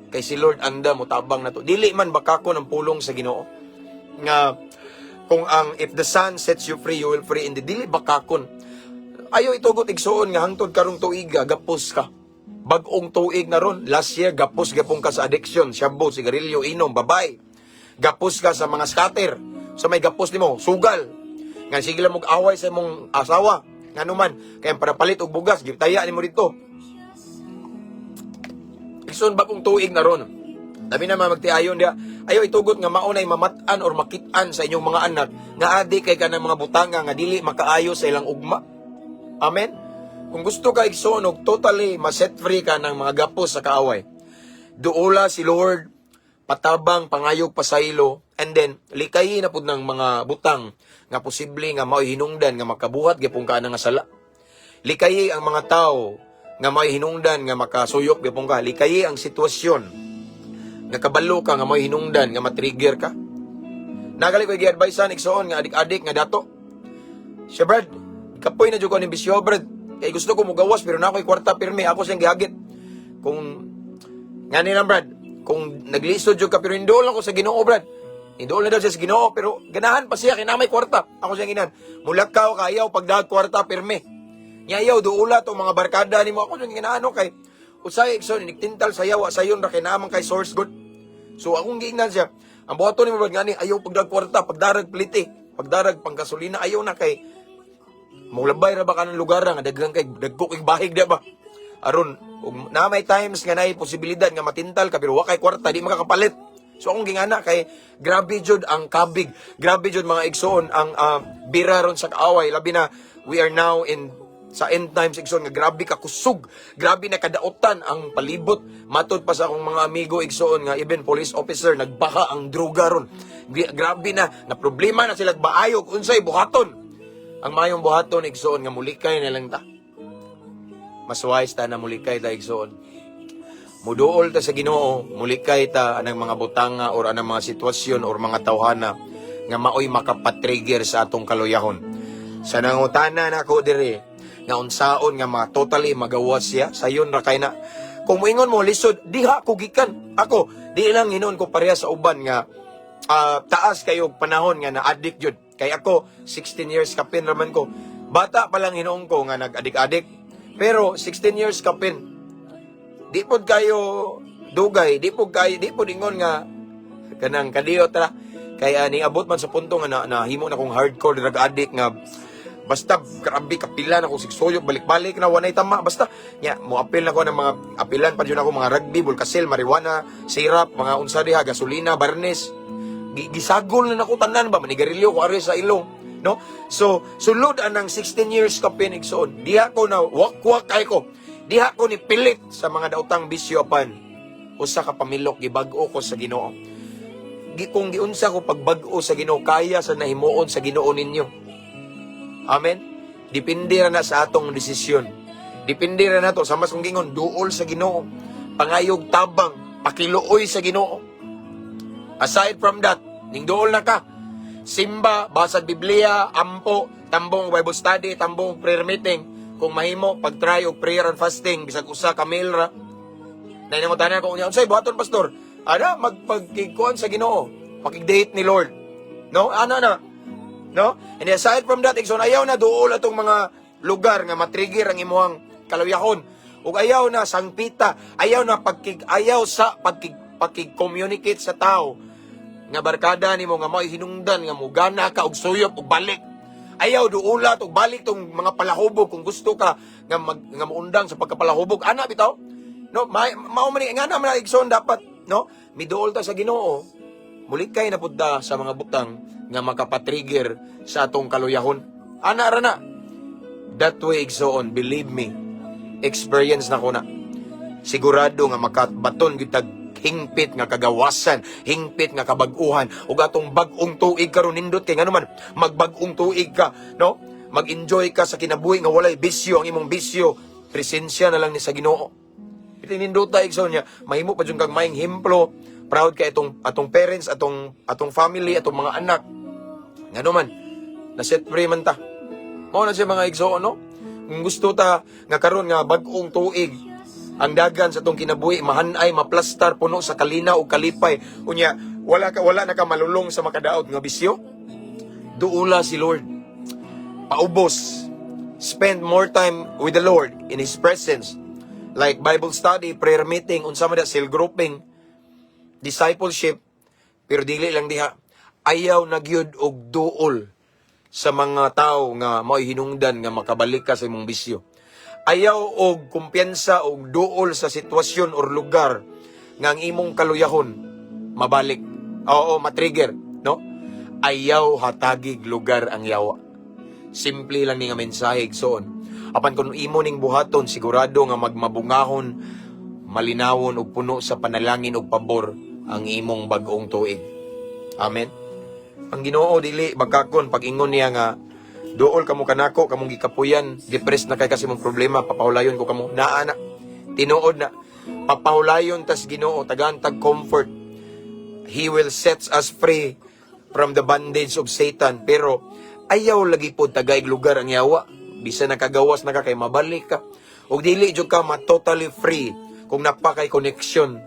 kay si Lord anda mutabang nato. Dili man bakakon ang pulong sa Ginoo nga kung ang if the Son sets you free, you will free indeed. Dili bakakon. Ayo itugot igsoon nga hangtod karong tuiga gapos ka. Bag-ong tuig na ron, last year, gapos gapong ka sa addiction, shabu, sigarilyo, inom, babay. Gapos ka sa mga scatter. Sa may gapos nimo, sugal. Nga sige lang mag-away sa imong asawa. Nga naman, kaya para palit og bugas, gitaya nimo dito. igsoon bagong tuig na ron. Dami na magtiayon dia. Ayaw itugot nga maunay mamatan or makitaan sa inyong mga anak nga adi kay kanang mga butanga nga dili makaayo sa ilang ugma. Amen. Kung gusto ka igsoon og totally ma-set free ka ng mga gapos sa kaaway, duula si Lord, patabang, pangayog, pasaylo, and then likayi na pud ng mga butang nga posible nga mao'y hinungdan nga makabuhat gyapon ka nga sala. Likayi ang mga tao nga mao'y hinungdan nga makasuyok gyapon ka. Likayi ang sitwasyon nga kabalo ka nga mao'y hinungdan nga matrigger ka. Nagali ko gi-advisean igsoon nga adik-adik nga dato. Siya Brad, kapoy na jud ko ni bisyo Brad. Kay gusto ko mugawas pero na ako'y kwarta pirmi, ako siyang gihagit. Kung nga nila Brad, kung naglisod jud ka pero indol ako sa Ginoo Brad. Indol na daw siya sa Ginoo pero ganahan pa siya kay na may kwarta. Ako siyang ginan. Mulakaw kayaw pagdag kwarta pirmi. Nyayaw duula tong mga barkada nimo, ako siyang ginaano kay usay igsoon nigtintal sayaw sayon ra kay naman kay source good. So akong giingnan siya. Ang buhaton nimo Brad ngani ayaw pagdag kwarta, pagdarag plite, pagdarag panggasolina ayaw na kay mulabay ra ba kanang lugar nga daghang kay dagko kay bahig da ba aron na may times nga naay posibilidad nga matintal ka pero wa kay kwarta di makakapalit. So akong gingana kay grabe jud ang kabig, grabe jud mga igsoon ang bira ron sa kaaway, labi na we are now in sa end times igsoon nga grabe ka kusog, grabe na kadaotan ang palibot. Matod pa sa akong mga amigo igsoon nga even police officer nagbaha ang droga ron. Grabe na problema na sila baayog unsay buhaton. Ang mayong buhaton igsoon nga mulikay na lang ta. Mas wise ta na mulikay ta igsoon. Muduol ta sa Ginoo, mulikay ta anang mga butanga or anang mga sitwasyon or mga tawhana nga maoy makapatrigger sa atong kaluyahon. Sa nangutana nako diri nga unsaon nga totally magawas siya, sayon ra kay na. Kung moingon mo lisod, diha ko gikan. Ako, di lang hinon ko pareha sa uban nga taas kayo panahon nga na-addict jud. Kay ako, 16 years kapin raman ko. Bata pa lang hinuong ko nga nag-adik-adik. Pero 16 years kapin. Di pod kayo dugay, di pod ingon nga kanang kadiyot ra. Kaya niabot man sa punto nga nahimo na kong hardcore drug addict nga basta grabe kapila na kong sigsuyok balik-balik na wanay tama. Basta nya mo apil na ko ng mga apilan pa jud ako mga rugby, bulkasil, marijuana, syrup, mga unsa diha, gasolina, barnes. Gisagol na nako tanan ba manigarilyo ko ari sa ilong, no? So sulod anang 16 years ka pinigsoon, diha ko na wakwak kay ko, diha ko ni pilit sa mga daotang bisyo pan usa ka pamilok gibag-o ko sa Ginoo. Kung giunsa ko pagbag-o sa Ginoo, kaya sa nahimuon sa Ginoo ninyo. Amen. Depende ra na sa atong desisyon. Depende ra na to sa mas kung gingon duol sa Ginoo, pangayog tabang, pakiluoy sa Ginoo. Aside from that, ning dool na ka. Simba, basag Biblia, ampo, tambong Bible study, tambong prayer meeting. Kung mahimo, pag-try og prayer and fasting, bisag usa ka meal ra. Nainangutanan ko unya, unsay buhaton pastor? Ana magpagkikuan sa Ginoo, pakig-date ni Lord. No? Ana na. No? And aside from that, igsoon ayaw na duol atong mga lugar nga matrigger ang imuhang kaluyahon. Ug ayaw na sangpita, ayaw na pagkig-communicate sa tao nga barkada nimo nga mao'y hinungdan nga mugana ka og suyop og balik. Ayaw duulat og balik tong mga palahubog kung gusto ka nga muundang sa pagkapalahubog. Ana bitaw. No, mao man nga naman igsoon dapat, no? Miduol ta sa Ginoo. Mulikay na pud ta sa mga butang nga makapatrigger sa atong kaluyahon. Ana ra na. That way igsoon, believe me. Experience na ko na. Sigurado nga makabaton gyud tag hingpit nga kagawasan, hingpit nga kabag-uhan, ug atong bag-ong tuig karon nindot kay ngano man magbag-ong tuig ka, no? Mag-enjoy ka sa kinabuhi nga walay bisyo, ang imong bisyo presensya na lang ni sa Ginoo. Iti nindot ta igsoon niya, mahimo pa jud kag maayong hemplo, proud ka atong parents, atong family, atong mga anak. Ngano man na set free man ta. Mao na siya mga igsoon, no? Kung gusto ta nga karon nga bag-ong tuig ang dagan sa tong kinabuhi mahanay, maplastar, puno sa kalina o kalipay. Unya, wala na ka malulong sa makadaot nga bisyo. Duula si Lord. Paubos. Spend more time with the Lord in His presence. Like Bible study, prayer meeting, unsa man da, cell grouping, discipleship. Pero dili lang diha. Ayaw na gyud og duol sa mga tao nga mao'y hinungdan nga makabalik ka sa imong bisyo. ayaw og kumpiyansa og duol sa sitwasyon or lugar nga ang imong kaluyahon mabalik. Oo, matrigger, no? Ayaw hatagig lugar ang yawa. Simple lang ni nga mensahe igsoon. Apan kung imo ning buhaton, sigurado nga magmabungahon, malinawon ug puno sa panalangin ug pabor ang imong bag-ong tuig. Amen. Ang Ginoo dili bagkakon pag ingon niya nga duol kamo kanako, kamong gikapuyan, depressed na kay kasi mong problema, papahulayon ko kamo. Naa na. Tinuod na. Papahulayon tas Ginoo, tagaan tag comfort. He will set us free from the bondage of Satan. Pero ayaw lagi po tagaig lugar ang yawa. Bisa nakagawas na ka kay mabalik ka. O dili jud ka ma-totally free kung napakay connection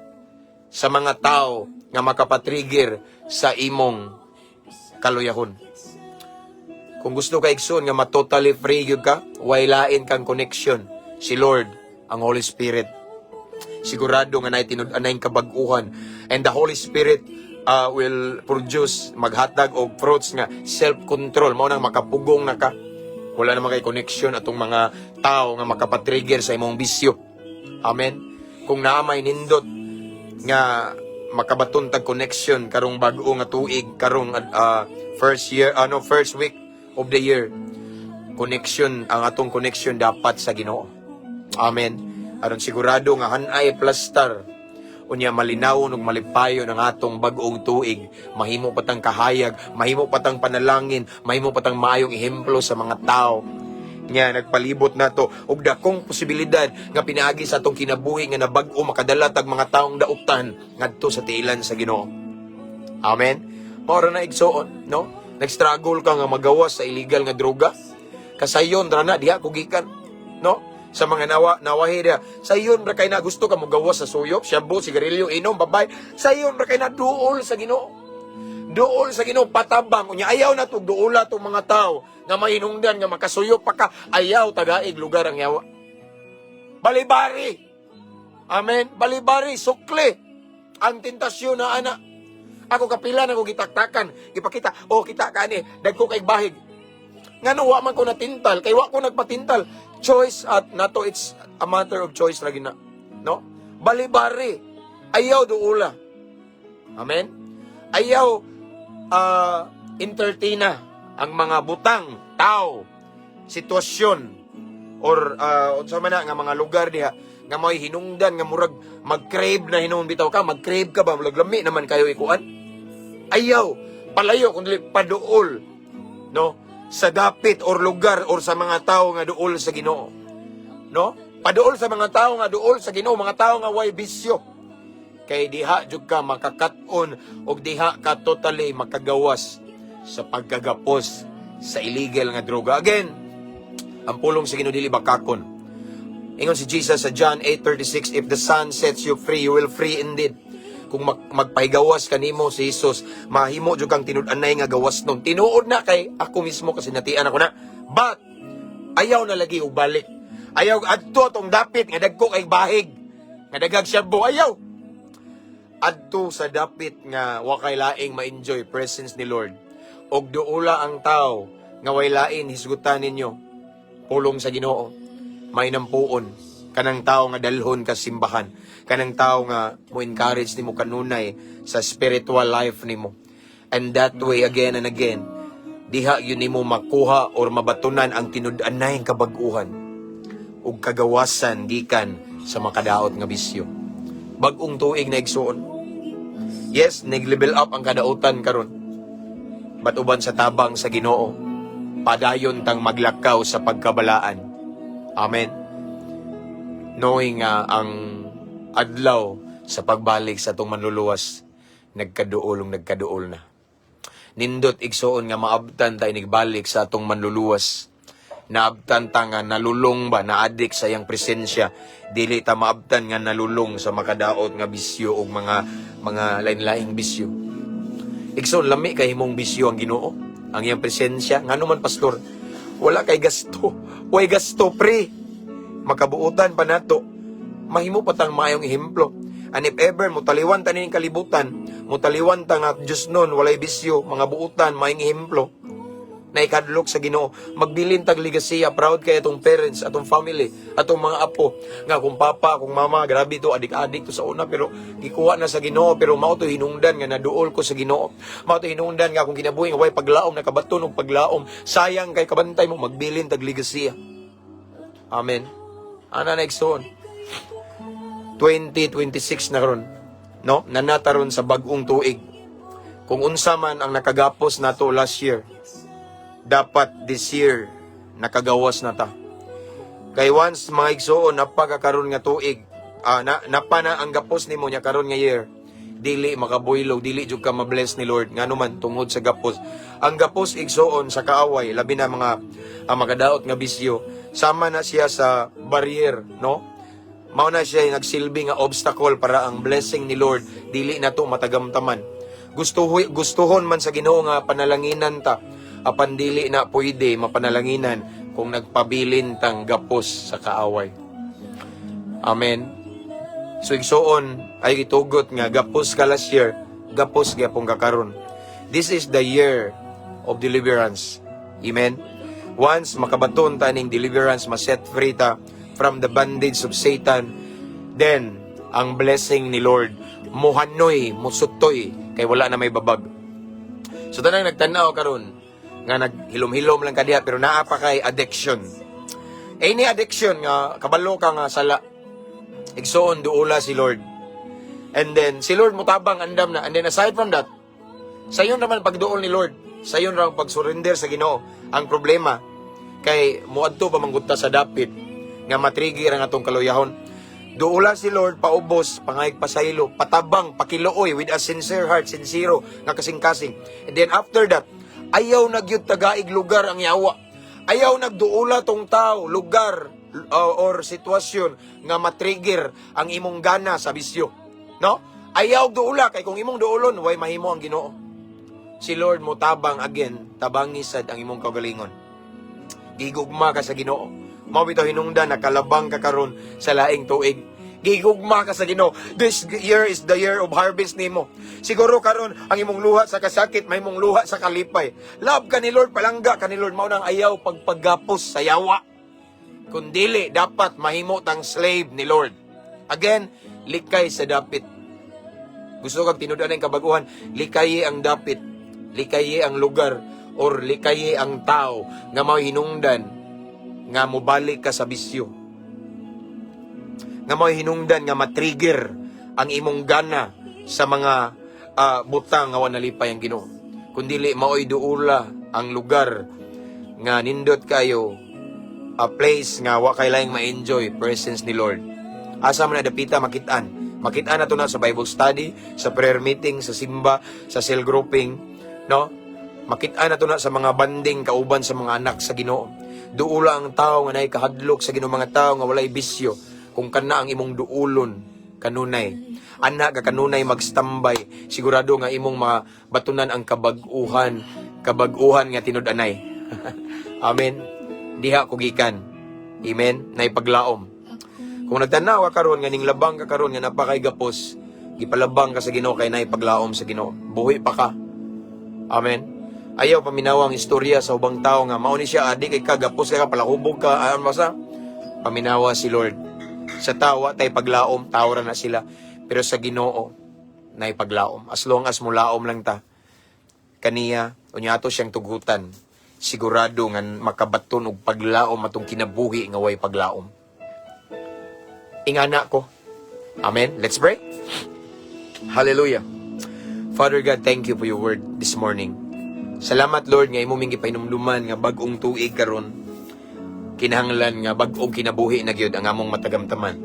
sa mga tao nga makapatrigger sa imong kaluyahon. Kung gusto ka igsoon nga ma-totally free gyud ka, waylain kang connection si Lord, ang Holy Spirit. Sigurado nga nay tinud-anay kabag-uhan, and the Holy Spirit will produce, maghatag og fruits nga self-control. Mao nang makapugong na ka. Wala namang kay connection atong mga tao nga makapatrigger sa imong bisyo. Amen. Kung naamay nindot nga makabaton tag connection karong bag-o nga tuig, karong first week of the year, connection, ang atong connection dapat sa Ginoo. Amen. Aron sigurado nga hanay plastar unya malinawon ug malipayon ang atong bag-ong tuig, mahimo patang kahayag, mahimo patang panalangin, mahimo patang maayong ehemplo sa mga tao nga nagpalibot nato og dakong posibilidad nga pinaagi sa atong kinabuhi nga nabag-o makadala tag mga taong daotan ngadto sa tiilan sa Ginoo. Amen. Mao na igsoon, no? Nag-struggle ka nga magawas sa illegal nga droga. Kasayon ra na diha kugikan, no? Sa mga nawahi dia, sayon ra kay na gusto ka mogawas sa suyop, shabu, sigarilyo, inom, babay. Sayon ra kay na duol sa Ginoo. Duol sa Ginoo patabang unya ayaw na tug duola tong mga tao nga mahinungdan nga makasuyop pa ka, ayaw tagaig lugar ang yawa. Balibari. Amen. Balibari, sukli ang tentasyon na ana. Ako kapila na ko gitaktakan, ipakita, kita ka ni, dagko kay bahig. Ngano wa man ko natintal, kay wa ko nagpatintal. Choice at nato, it's a matter of choice lagi na, no? Balibari, ayaw duula. Amen. Ayaw entertaina ang mga butang, tao, sitwasyon, or unsa man na nga mga lugar diha nga may hinungdan nga murag mag-crave na hinung bitaw ka, mag-crave ka ba, laglami naman kayo ikuan. Ayaw, palayo kundi paduol, no? Sa dapit or lugar or sa mga tao nga duol sa Ginoo, no? Paduol sa mga tao nga duol sa Ginoo, mga tao nga way bisyo. Kay diha jud ka makakaton og diha ka totally makagawas sa pagkagapos sa illegal nga droga. Again, ang pulong sa Ginoo dili bakakon. Ingon si Jesus sa John 8:36, if the Son sets you free, you will free indeed. Kung magpahigawas kanimo si Jesus, mahimo jud kang tinud-anay nga gawas nun. Tinuod na kay ako mismo kasi natian ako na. But ayaw na lagi og balik. Ayaw adto tong dapit nga dagko kay bahig. Nga dagag shabu, ayaw. Adto sa dapit nga wa kay laing ma-enjoy presence ni Lord. Og duula ang tao nga way lain hisgutan ninyo. Pulong sa Ginoo. May nampuon kanang tao nga dalhon ka simbahan, kanang tao nga mo encourage nimo kanunay sa spiritual life nimo. And that way again and again, diha yun nimo makuha or mabatunan ang tinud-anay kabag-uhan ug kagawasan gikan sa makadaot nga bisyo. Bag-ong tuig na igsuon. Yes, nag-level up ang kadautan karon. Batuban sa tabang sa Ginoo, padayon tang maglakaw sa pagkabalaan. Amen. Knowing ang adlaw sa pagbalik sa atong manluluwas nagkaduol na. Nindot igsoon nga maabtan tayo nagbalik sa atong manluluwas. Naabtan ta nga nalulong ba, naadik sa iyang presensya. Dili ta maabtan nga nalulong sa makadaot nga bisyo o mga lain-laing bisyo. Igsoon lami kay himong bisyo ang Ginoo, ang iyang presensya. Ngano man pastor, wala kay gasto. Way gasto pre. Makabuutan pa nato, mahimo patang maayong ehemplo. And if ever mutaliwan ta ning kalibutan, mutaliwan ta nga Dios nun walay bisyo, mga buutan maayong ehemplo. na ikadlok sa Ginoo. Magbilin tag ligasiya, proud kay atong parents, atong family, atong mga apo. Nga kung papa, kung mama, grabe to, adik-adik to sa una, pero gikuha na sa Ginoo, pero mao to hinungdan nga naduol ko sa Ginoo. Mao to hinungdan nga kung kinabuhi nga way paglaom, nakabaton og paglaom, sayang kay kabantay mo, magbilin tag ligasiya. Amen. Ana na igsoon. 2026 na karon, no? Nanataron sa bag-ong tuig. Kung unsa man ang nakagapos nato last year, dapat this year nakagawas na ta. Kay once mga igsoon napagkakaroon nga tuig, napa na ang gapos nimo nya karon nga year, dili makaboylo, dili jud ka mabless ni Lord nganuman tungod sa gapos. Ang gapos igsoon sa kaaway, labi na mga makadaot nga bisyo, sama na siya sa barrier, no? Mao na siya nagsilbi nga obstacle para ang blessing ni Lord dili na to matagamtaman. Gustuhon man sa Ginoo nga panalanginan ta, apan dili na pwede mapanalanginan kung nagpabilin tang gapos sa kaaway. Amen. So igsoon ay gitugot nga gapos ka last year, gapos gyapon ka karon. This is the year of deliverance. Amen. Once makabaton ta ning deliverance, ma-set free ta from the bondage of Satan, then ang blessing ni Lord muhanoy, musutoy, kay wala na may babag. So tanang nagtanaw karon nga naghilom-hilom lang kadiha pero naa pa kay addiction. Ni addiction nga kabalo ka nga sala. Igsoon duula si Lord. And then si Lord mutabang andam na. And then aside from that, sayon naman pagduol ni Lord, sayon ra pag-surrender sa Ginoo. Ang problema kay muadto pa mangguta sa dapit nga matrigger ang atong kaluyahon. Duula si Lord paubos, pangayag pasaylo, patabang, pakilooy with a sincere heart, sincero nga kasing-kasing. And then after that, ayaw nagyud tagaig lugar ang yawa. Ayaw nagduula tong tao, lugar or sitwasyon nga matrigger ang imong gana sa bisyo. No? Ayaw duula kay kung imong duulon way mahimo ang Ginoo. Si Lord mo tabang again, tabang nisad ang imong kagalingon. Gigugma ka sa Ginoo. Mao bitaw hinungdan nakalabang ka karon sa laing tuig. Gigugma ka sa Ginoo. This year is the year of harvest nimo. Siguro karon ang imong luha sa kasakit, may imong luha sa kalipay. Love ka ni Lord, palangga ka ni Lord, mao nang ayaw pagpagapos sa yawa. Kun dili dapat mahimo tang slave ni Lord. Again, likay sa dapit. Gusto kang tinud-an ang kabaguhan, likayi ang dapit, likayi ang lugar, or likayi ang tao nga mao hinungdan nga mobalik ka sa bisyo. Nga mao hinungdan nga matrigger ang imong gana sa mga butang nga wala nalipay ang Ginoo. Kundili maoy duula ang lugar nga nindot kayo, a place nga wa kay laing ma-enjoy presence ni Lord. Asa man dapita makitaan. Makitaan nato na sa Bible study, sa prayer meeting, sa simba, sa cell grouping, no? Makitaan nato na sa mga banding kauban sa mga anak sa Ginoo. Duula ang tao nga nay kahadlok sa Ginoo, mga tao nga walay bisyo. Kung kana ang imong duulon kanunay, anak ka kanunay magstambay, sigurado nga imong mabatunan ang kabag-uhan nga tinud-anay. Amen. Diha ko gikan. Amen. Nay paglaom. Kung nagtanaw ka karon nga ning labang ka karon nga napakay gapos, gipalabang ka sa Ginoo kay nay paglaom sa Ginoo. Buhi pa ka. Amen. Ayaw paminawa ang istorya sa ubang tao nga mao ni siya adi kay kagapos kay ka palahubog ka ayon masa. Paminawa si Lord. Sa tawa tay paglaom, tawra na sila. Pero sa Ginoo nay paglaom. As long as mulaom lang ta, kaniya unya ato siyang tugutan. Sigurado nga makabaton og paglaom atong kinabuhi nga way paglaom. Ingana ko. Amen. Let's pray. Hallelujah. Father God, thank you for your word this morning. Salamat Lord nga imo ming gipainumduman nga bag-ong tuig karon. Kinahanglan nga bag-ong kinabuhi na gyud ang among matagamtaman.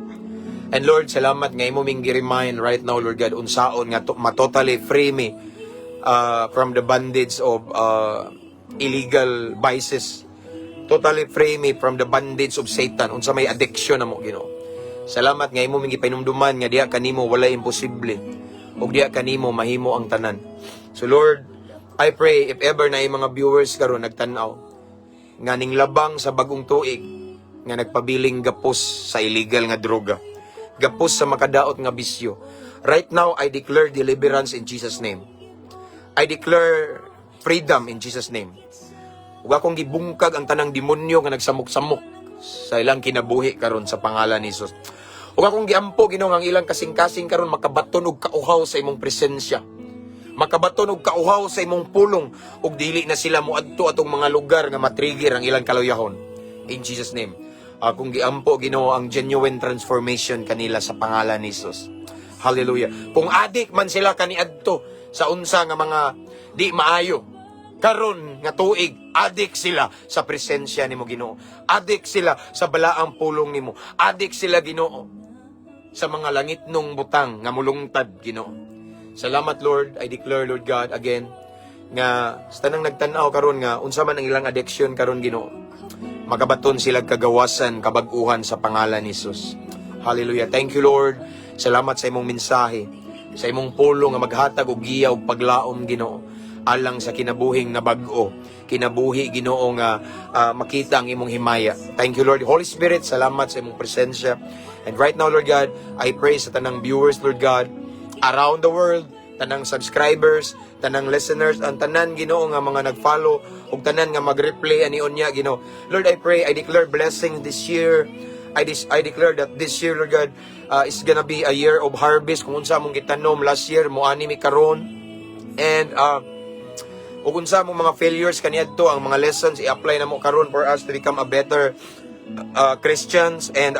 And Lord, salamat nga imo ming gi-remind right now Lord God unsaon nga matotally free me from the bondage of illegal vices. Totally free me from the bondage of Satan unsa may addiction namo Ginoo. Salamat nga imo ming gipainumduman nga diha kanimo wala imposible ug diha kanimo mahimo ang tanan. So Lord, I pray if ever na yung mga viewers karon nagtanaw nga ning labang sa bagong tuig nga nagpabiling gapos sa illegal nga droga, gapos sa makadaot nga bisyo. Right now I declare deliverance in Jesus name. I declare freedom in Jesus name. ug akong gibungkag ang tanang demonyo nga nagsamok-samok sa ilang kinabuhi karon sa pangalan ni Jesus. Ug akong giampo Ginoo ang ilang kasing-kasing karon makabaton og kauhaw sa imong presensya. Makabaton og kauhaw sa imong pulong ug dili na sila moadto atong mga lugar nga matrigger ang ilang kaluyahon. In Jesus name. Akong giampo Ginoo ang genuine transformation kanila sa pangalan ni Jesus. Hallelujah. Kung adik man sila kaniadto sa unsa nga mga di maayo, karon nga tuig, adik sila sa presensya nimo Ginoo. Adik sila sa balaang pulong nimo. Adik sila Ginoo sa mga langit nung butang nga mulungtad Ginoo. Salamat Lord. I declare Lord God again nga sa tanang nagtan-aw karon nga unsa man ang ilang addiction karon Ginoo, magabaton sila kagawasan, kabag-uhan sa pangalan ni Jesus. Hallelujah. Thank you Lord. Salamat sa imong mensahe, sa imong pulong nga maghatag og giya ug paglaom Ginoo alang sa kinabuhing na bag-o, kinabuhi Ginoo nga makita ang imong himaya. Thank you Lord. Holy Spirit, salamat sa imong presensya. And right now Lord God, I pray sa tanang viewers Lord God around the world, tanang subscribers, tanang listeners, ang tanan Ginoo nga mga nag-follow ug tanan nga mag-replay ani unya Ginoo. Lord, I pray, I declare blessing this year. I declare that this year Lord God is gonna be a year of harvest. Kung unsa mong gitanom last year mo ani mi karon. And ug unsa mong mga failures kaniadto, ang mga lessons i-apply na mo karon for us to become a better Christians. And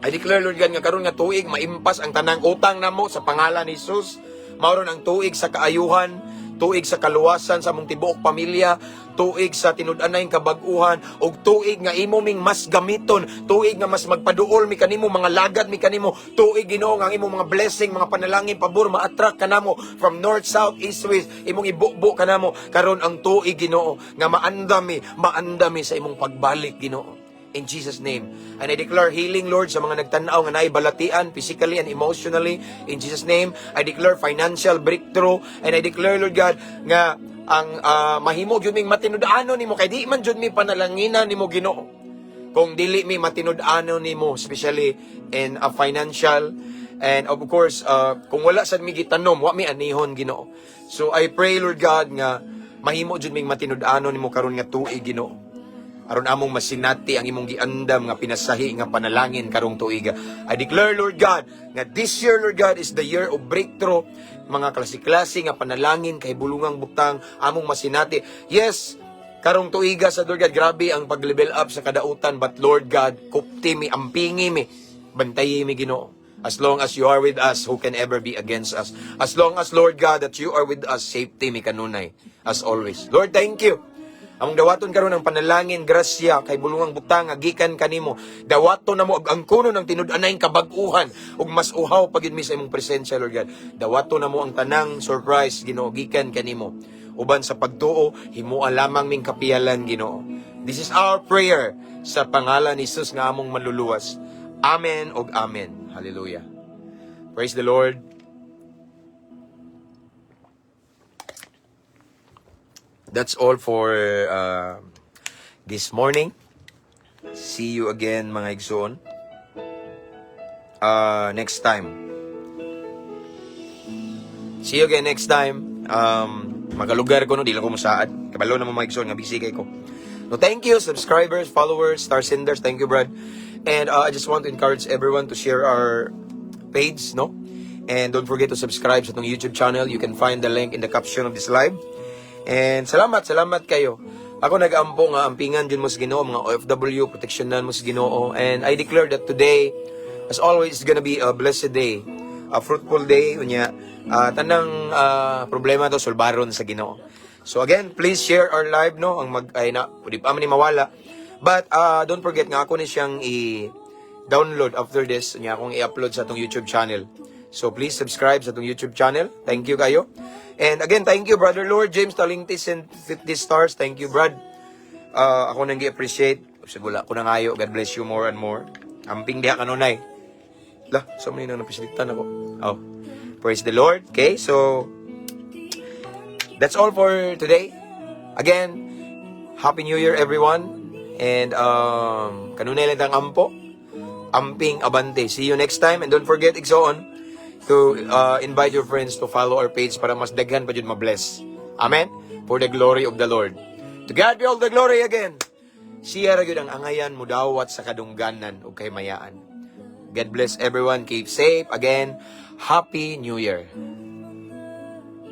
I declare Lord God nga karon nga tuig maimpas ang tanang utang namo sa pangalan ni Jesus. Mauron ang tuig sa kaayuhan, tuig sa kaluwasan sa among tibuok pamilya, tuig sa tinud-anay kabag-uhan, ug tuig nga imo ming mas gamiton, tuig nga mas magpaduol mi kanimo, mga lagad mi kanimo, tuig Ginoo nga ang imong mga blessing, mga panalangin pabor ma-attract kanamo from north, south, east, west, imong ibubo kanamo karon ang tuig Ginoo nga maandami sa imong pagbalik Ginoo. In Jesus' name. And I declare healing, Lord, sa mga nagtanaw nga naibalatian, physically and emotionally. In Jesus' name. I declare financial breakthrough. And I declare, Lord God, nga ang mahimo gyud ming matinud-ano nimo, kay di man jud mi panalanginan nimo Ginoo. Kung dili mi matinud-ano nimo, especially in financial. And of course, kung wala sad mi gitanom, wa mi anihon Ginoo. So I pray, Lord God, nga mahimo jud ming matinud-ano nimo karon nga tuig Ginoo. Aron among masinati ang imong giandam nga pinasahi nga panalangin karong tuiga. I declare Lord God nga this year Lord God is the year of breakthrough. Mga klase-klase nga panalangin kay bulungang butang among masinati. Yes, karong tuiga sa Lord God, grabe ang pag-level up sa kadautan, but Lord God, kupti mi, ampingi mi, bantayi mi Ginoo. As long as you are with us, who can ever be against us? As long as Lord God that you are with us, safety mi kanunay as always. Lord, thank you. Among dawaton karon ang panalangin, grasya kay bulungang butang agikan kanimo. Dawaton namo ang kuno ng tinud-anay kabag-uhan ug mas uhaw pagid mi sa imong presensya Lord God. Dawaton namo ang tanang surprise Ginoo gikan kanimo. Uban sa pagtuo, himuha lamang ming kapiyalan Ginoo. This is our prayer sa pangalan ni Jesus nga among maluluwas. Amen ug amen. Hallelujah. Praise the Lord. That's all for this morning. See you again mga igsoon. Next time. See you again next time. Magalugar ko no, di lang ko masaad. Kabalo na mga igsoon nga busy kay ko. No, thank you subscribers, followers, star senders. Thank you Brad. And I just want to encourage everyone to share our page, no? And don't forget to subscribe sa itong YouTube channel. You can find the link in the caption of this live. And salamat kayo. Ako nag-ampo nga ampingan dyan mo sa Ginoo, mga OFW, proteksyonan mo sa Ginoo. And I declare that today, as always, is gonna be a blessed day, a fruitful day. Tanang problema to solbaron sa Ginoo. So again, please share our live, no? Ang pwede pa man ni mawala. But don't forget nga ako ni siyang i-download after this, niya akong i-upload sa itong YouTube channel. So please subscribe sa itong YouTube channel. Thank you kayo. And again, thank you, Brother Lord James Talingtis and 50 stars. Thank you, Brad. Ako nang gi-appreciate. Sigula ko na ngayo. God bless you more and more. Amping diha kanunay. Lah, so many nang napisilitan ako. Oh, praise the Lord. Okay, so that's all for today. Again, Happy New Year, everyone. And kanunay lang tang ampo. Amping abante. See you next time. And don't forget, Igsoon, to invite your friends to follow our page para mas daghan pa jud ma-bless. Amen? For the glory of the Lord. To God be all the glory again. Siya ra gyud ang angayan mo dawat sa kadungganan ug kahimayaan. God bless everyone. Keep safe. Again, Happy New Year.